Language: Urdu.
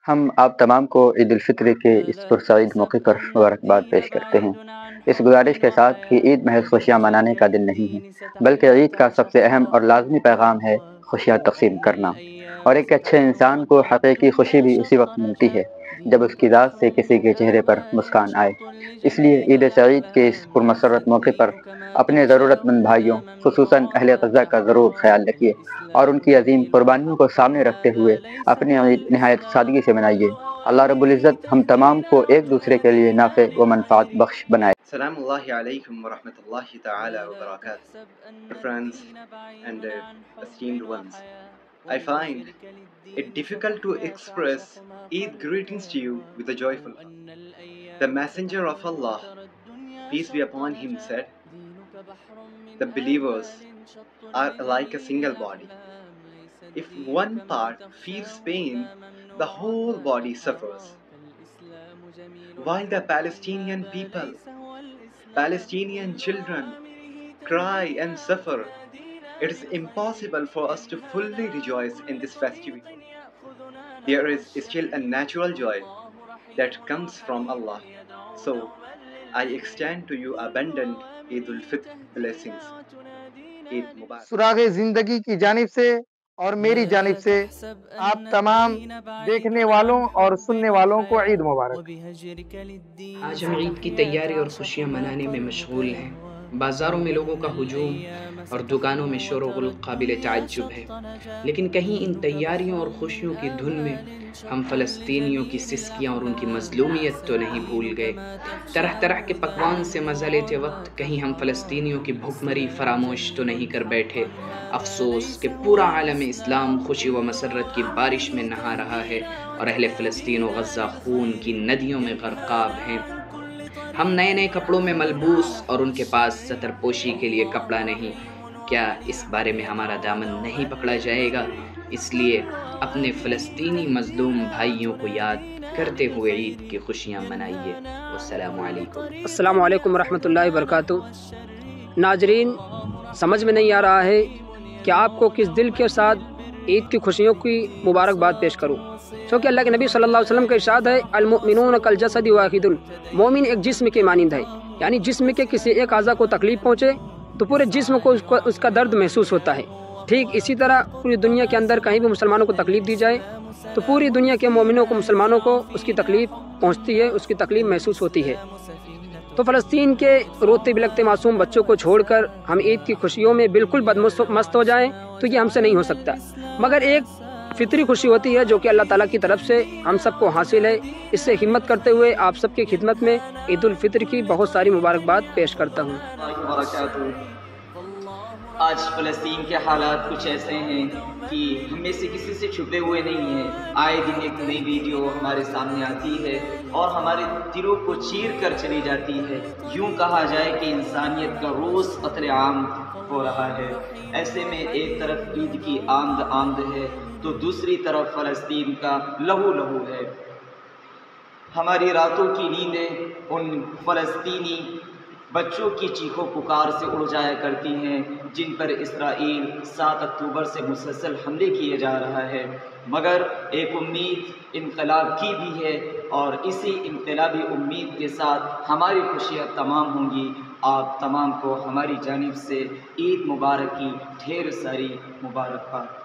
ہم آپ تمام کو عید الفطر کے اس پرسعید موقع پر مبارکباد پیش کرتے ہیں، اس گزارش کے ساتھ کہ عید محض خوشیاں منانے کا دن نہیں ہے، بلکہ عید کا سب سے اہم اور لازمی پیغام ہے خوشیاں تقسیم کرنا، اور ایک اچھے انسان کو حقیقی خوشی بھی اسی وقت ملتی ہے جب اس کی ذات سے کسی کے چہرے پر مسکان آئے۔ اس لیے عید سعید کے اس پرمسرت موقع پر اپنے ضرورت مند بھائیوں خصوصاً اہل غزہ کا ضرور خیال رکھیے اور ان کی عظیم قربانیوں کو سامنے رکھتے ہوئے اپنی عید نہایت سادگی سے منائیے۔ اللہ رب العزت ہم تمام کو ایک دوسرے کے لیے نافع و منفعت بخش بنائے۔ Salam Allahi alaikum wa rahmatullahi ta'ala wa barakatuh. Dear friends and esteemed ones, I find it difficult to express Eid greetings to you with a joyful heart. The Messenger of Allah, peace be upon him, said, the believers are like a single body. If one part feels pain, the whole body suffers. While the Palestinian people, Palestinian children cry and suffer, it is impossible for us to fully rejoice in this festivity. There is still a natural joy that comes from Allah. So, I extend to you abundant Eid al-Fitr blessings. Eid Mubarak. سراغ زندگی کی جانب سے اور میری جانب سے آپ تمام دیکھنے والوں اور سننے والوں کو عید مبارک۔ آج ہم عید کی تیاری اور خوشیاں منانے میں مشغول ہیں۔ بازاروں میں لوگوں کا ہجوم اور دکانوں میں شور و غل قابل تعجب ہے، لیکن کہیں ان تیاریوں اور خوشیوں کی دھن میں ہم فلسطینیوں کی سسکیاں اور ان کی مظلومیت تو نہیں بھول گئے۔ طرح طرح کے پکوان سے مزہ لیتے وقت کہیں ہم فلسطینیوں کی بھوک مری فراموش تو نہیں کر بیٹھے۔ افسوس کہ پورا عالم اسلام خوشی و مسرت کی بارش میں نہا رہا ہے اور اہل فلسطین و غزہ خون کی ندیوں میں غرقاب ہیں۔ ہم نئے نئے کپڑوں میں ملبوس اور ان کے پاس ستر پوشی کے لیے کپڑا نہیں۔ کیا اس بارے میں ہمارا دامن نہیں پکڑا جائے گا؟ اس لیے اپنے فلسطینی مظلوم بھائیوں کو یاد کرتے ہوئے عید کی خوشیاں منائیے۔ السلام علیکم۔ السلام علیکم ورحمۃ اللہ وبرکاتہ۔ ناظرین، سمجھ میں نہیں آ رہا ہے کہ آپ کو کس دل کے ساتھ عید کی خوشیوں کی مبارکباد پیش کروں، کیونکہ اللہ کے نبی صلی اللہ علیہ وسلم کا ارشاد ہے، المؤمنون کالجسد واحد، مومن ایک جسم کے مانند ہے، یعنی جسم کے کسی ایک اعضاء کو تکلیف پہنچے تو پورے جسم کو اس کا درد محسوس ہوتا ہے۔ ٹھیک اسی طرح پوری دنیا کے اندر کہیں بھی مسلمانوں کو تکلیف دی جائے تو پوری دنیا کے مومنوں کو، مسلمانوں کو اس کی تکلیف پہنچتی ہے، اس کی تکلیف محسوس ہوتی ہے۔ تو فلسطین کے روتے بلکتے معصوم بچوں کو چھوڑ کر ہم عید کی خوشیوں میں بالکل مست ہو جائیں تو یہ ہم سے نہیں ہو سکتا، مگر ایک فطری خوشی ہوتی ہے جو کہ اللہ تعالیٰ کی طرف سے ہم سب کو حاصل ہے۔ اس سے ہمت کرتے ہوئے آپ سب کی خدمت میں عید الفطر کی بہت ساری مبارکباد پیش کرتا ہوں۔ آج فلسطین کے حالات کچھ ایسے ہیں کہ ہم میں سے کسی سے چھپے ہوئے نہیں ہیں۔ آئے دن ایک نئی ویڈیو ہمارے سامنے آتی ہے اور ہمارے دلوں کو چیر کر چلی جاتی ہے۔ یوں کہا جائے کہ انسانیت کا روز قتل عام ہو رہا ہے۔ ایسے میں ایک طرف عید کی آمد ہے تو دوسری طرف فلسطین کا لہو لہو ہے۔ ہماری راتوں کی نیندیں ان فلسطینی بچوں کی چیخو پکار سے اڑ جایا کرتی ہیں جن پر اسرائیل 7 اکتوبر سے مسلسل حملے کیے جا رہا ہے، مگر ایک امید انقلاب کی بھی ہے اور اسی انقلابی امید کے ساتھ ہماری خوشیاں تمام ہوں گی۔ آپ تمام کو ہماری جانب سے عید مبارک کی ڈھیر ساری مبارکباد۔